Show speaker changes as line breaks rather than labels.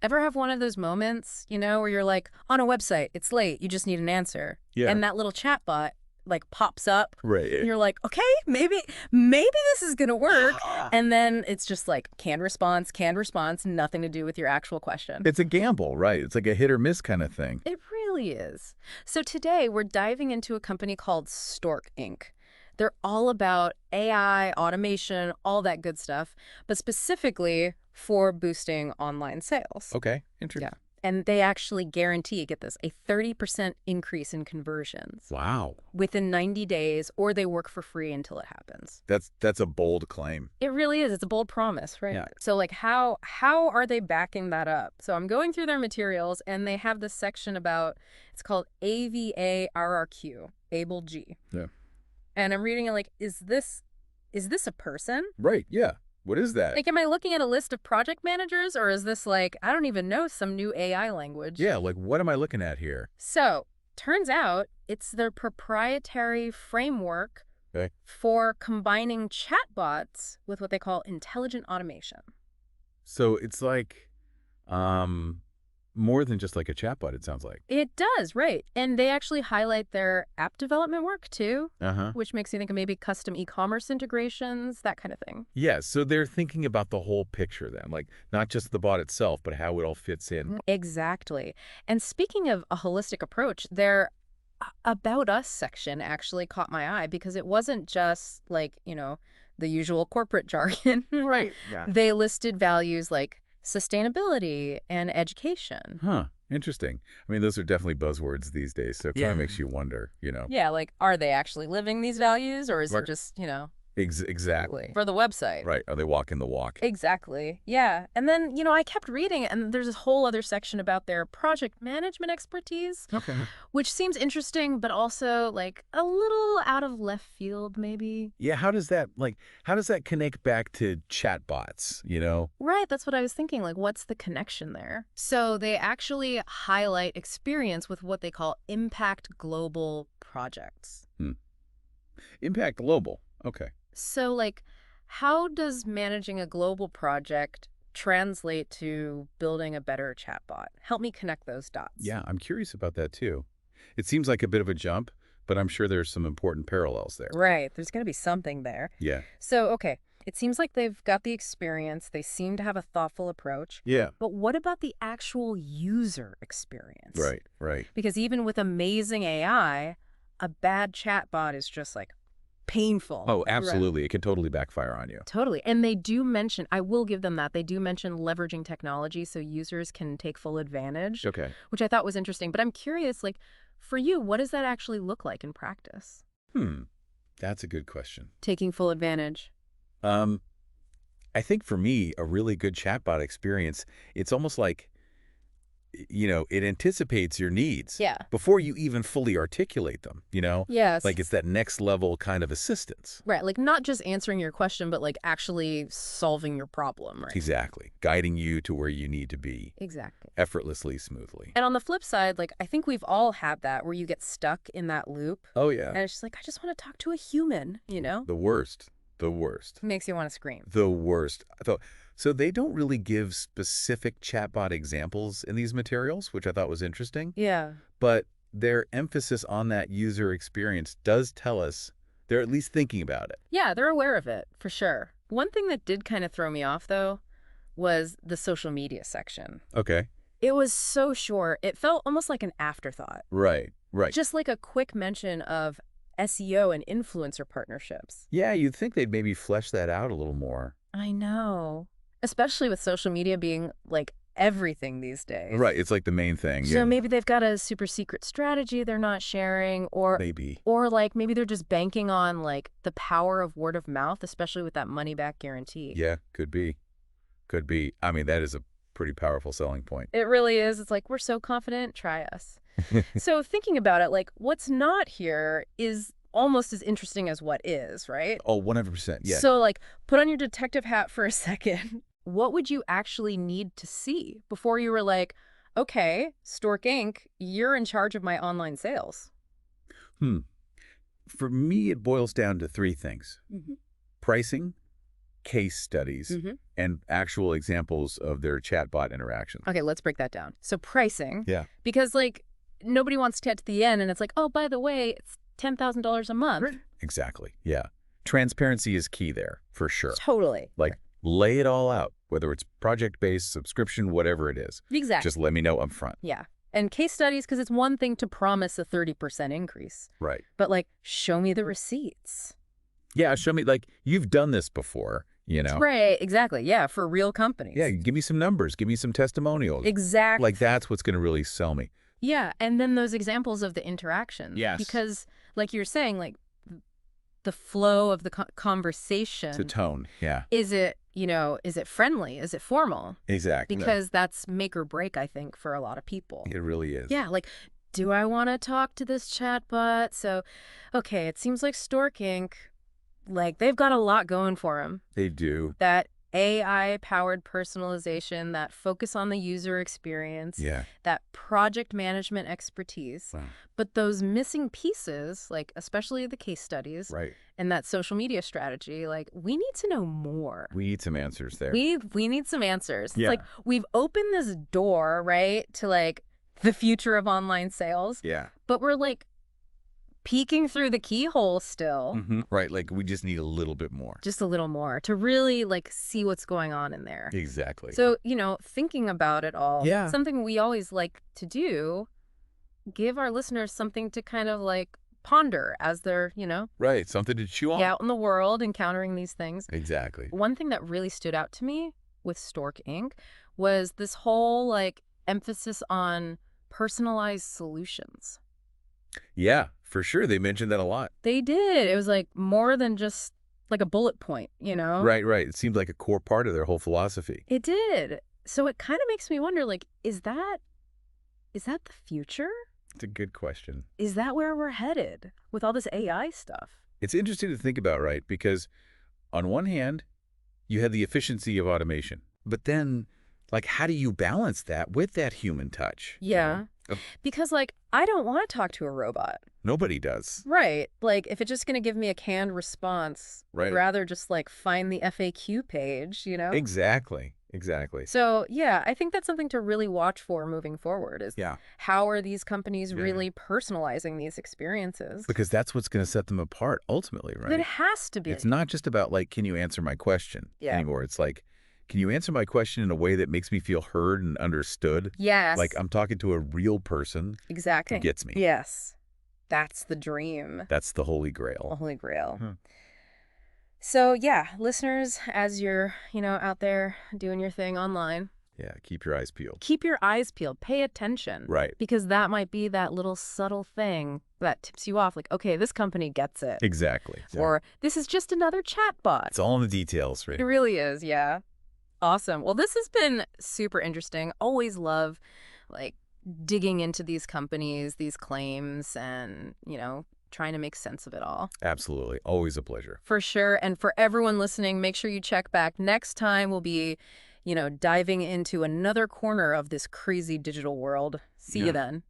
Ever have one of those moments, where you're like, on a website, it's late, you just need an answer.
Yeah.
And that little chatbot like pops up
Right.
and you're like, okay, maybe this is going to work. And then it's just like canned response, nothing to do with your actual question.
It's a gamble, right? It's like a hit or miss kind of thing.
It really is. So today we're diving into a company called Stork Inc. They're all about AI, automation, all that good stuff, but specifically for boosting online sales.
Okay. Interesting.
Yeah. And they actually guarantee, get this, a 30% increase in conversions
Wow.
within 90 days, or they work for free until it happens.
That's a bold claim.
It really is. It's a bold promise, right?
Yeah.
So like how are they backing that up? So I'm going through their materials and they have this section about, it's called AVARRQ, Able G.
Yeah.
And I'm reading it like, is this a person?
Right. Yeah. What is that?
Like, am I looking at a list of project managers, or is this like, I don't even know, some new AI language?
Yeah, like what am I looking at here?
So, turns out it's their proprietary framework for combining chatbots with what they call intelligent automation.
So it's like more than just like a chatbot, it sounds like.
It does, right. And they actually highlight their app development work, too,
Uh-huh.
which makes me think of maybe custom e-commerce integrations, that kind of thing.
Yeah, so they're thinking about the whole picture then, like not just the bot itself, but how it all fits in.
Exactly. And speaking of a holistic approach, their About Us section actually caught my eye because it wasn't just like, the usual corporate jargon.
Right. Yeah.
They listed values like sustainability and education.
Huh. Interesting. I mean, those are definitely buzzwords these days, so it kind of makes you wonder,
Yeah, like, are they actually living these values, or is
Right.
it just,
Exactly.
for the website?
Right. Are they walking the walk?
Exactly. Yeah. And then, I kept reading, and there's this whole other section about their project management expertise,
Okay.
which seems interesting, but also like a little out of left field, maybe.
Yeah, how does that connect back to chatbots,
Right. That's what I was thinking. Like, what's the connection there? So they actually highlight experience with what they call impact global projects.
Impact global. Okay.
So, like, how does managing a global project translate to building a better chatbot? Help me connect those dots.
Yeah, I'm curious about that too. It seems like a bit of a jump, but I'm sure there's some important parallels there.
Right. There's going to be something there.
Yeah.
So, okay, it seems like they've got the experience. They seem to have a thoughtful approach.
Yeah.
But what about the actual user experience?
Right, right.
Because even with amazing AI, a bad chatbot is just like painful.
Oh, absolutely. It can totally backfire on you.
Totally. And they do mention, I will give them that, they do mention leveraging technology so users can take full advantage,
Okay.
which I thought was interesting. But I'm curious, like, for you, what does that actually look like in practice?
That's a good question.
Taking full advantage.
I think for me, a really good chatbot experience, it's almost like, it anticipates your needs
Yeah.
before you even fully articulate them,
Yes.
Like it's that next level kind of assistance.
Right. Like, not just answering your question, but like actually solving your problem, right?
Exactly. Guiding you to where you need to be
Exactly.
effortlessly, smoothly.
And on the flip side, like, I think we've all had that where you get stuck in that loop.
Oh, yeah.
And it's just like, I just want to talk to a human,
The worst. The worst.
Makes you want to scream.
The worst. So they don't really give specific chatbot examples in these materials, which I thought was interesting.
Yeah.
But their emphasis on that user experience does tell us they're at least thinking about it.
Yeah, they're aware of it, for sure. One thing that did kind of throw me off, though, was the social media section.
Okay.
It was so short, it felt almost like an afterthought.
Right. Right.
Just like a quick mention of SEO and influencer partnerships.
Yeah, you'd think they'd maybe flesh that out a little more.
I know. Especially with social media being like everything these days.
Right. It's like the main thing.
So
Yeah.
maybe they've got a super secret strategy they're not sharing, or
Maybe.
like maybe they're just banking on like the power of word of mouth, especially with that money back guarantee.
Yeah, could be. Could be. I mean, that is a pretty powerful selling point.
It really is. It's like, we're so confident, try us. So thinking about it, like, what's not here is almost as interesting as what is, right?
Oh, 100%. Yeah.
So, like, put on your detective hat for a second. What would you actually need to see before you were like, okay, Stork Inc., you're in charge of my online sales?
For me, it boils down to three things. Pricing, case studies
Mm-hmm.
and actual examples of their chatbot interactions.
Okay, let's break that down. So pricing,
Yeah.
because like nobody wants to get to the end and it's like, oh, by the way, it's $10,000 a month.
Exactly. Yeah. Transparency is key there, for sure.
Totally.
Like, lay it all out, whether it's project-based, subscription, whatever it is.
Exactly.
Just let me know up front.
Yeah. And case studies, because it's one thing to promise a 30% increase.
Right.
But like, show me the receipts.
Yeah, show me, like, you've done this before, you know?
Right, exactly. Yeah, for real companies.
Yeah, give me some numbers. Give me some testimonials.
Exactly.
Like, that's what's going to really sell me.
Yeah, and then those examples of the interactions.
Yes.
Because, like you're saying, like, the flow of the conversation.
It's a tone, yeah.
Is it, is it friendly? Is it formal?
Exactly.
Because that's make or break, I think, for a lot of people.
It really is.
Yeah, like, do I want to talk to this chatbot? So, okay, it seems like Stork Inc., like, they've got a lot going for them.
They do.
That AI-powered personalization, that focus on the user experience,
Yeah.
that project management expertise.
Wow.
But those missing pieces, like especially the case studies
Right.
and that social media strategy, like we need to know more.
We need some answers there.
We need some answers.
Yeah.
It's like we've opened this door, right, to like the future of online sales,
Yeah.
but we're like peeking through the keyhole still.
Mm-hmm. Right, like we just need a little bit more.
Just a little more to really like see what's going on in there.
Exactly.
So, thinking about it all,
Yeah.
something we always like to do, give our listeners something to kind of like ponder as they're,
Right, something to chew on.
out in the world encountering these things.
Exactly.
One thing that really stood out to me with Stork Inc. was this whole like emphasis on personalized solutions.
Yeah, for sure. They mentioned that a lot.
They did. It was like more than just like a bullet point,
Right, right. It seemed like a core part of their whole philosophy.
It did. So it kind of makes me wonder, like, is that the future?
It's a good question.
Is that where we're headed with all this AI stuff?
It's interesting to think about, right? Because on one hand, you have the efficiency of automation. But then, like, how do you balance that with that human touch?
Yeah. Because, like, I don't want to talk to a robot.
Nobody does.
Right. Like, if it's just going to give me a canned response,
Right.
I'd rather just, like, find the FAQ page,
Exactly. Exactly.
So, yeah, I think that's something to really watch for moving forward is
Yeah.
how are these companies
Yeah.
really personalizing these experiences?
Because that's what's going to set them apart ultimately, right?
It has to be.
It's not just about, like, can you answer my question
Yeah.
anymore? It's like, can you answer my question in a way that makes me feel heard and understood?
Yes.
Like I'm talking to a real person
Exactly.
who gets me.
Yes. That's the dream.
That's the holy
The
grail.
Holy Grail.
Hmm.
So, yeah, listeners, as you're, out there doing your thing online,
Yeah, keep your eyes peeled.
keep your eyes peeled. Pay attention.
Right.
Because that might be that little subtle thing that tips you off. Like, okay, this company gets it.
Exactly. Yeah.
Or this is just another chatbot.
It's all in the details, right?
It really is, yeah. Awesome. Well, this has been super interesting. Always love, like, digging into these companies, these claims, and, trying to make sense of it all.
Absolutely. Always a pleasure.
For sure. And for everyone listening, make sure you check back. Next time we'll be, diving into another corner of this crazy digital world. See you then.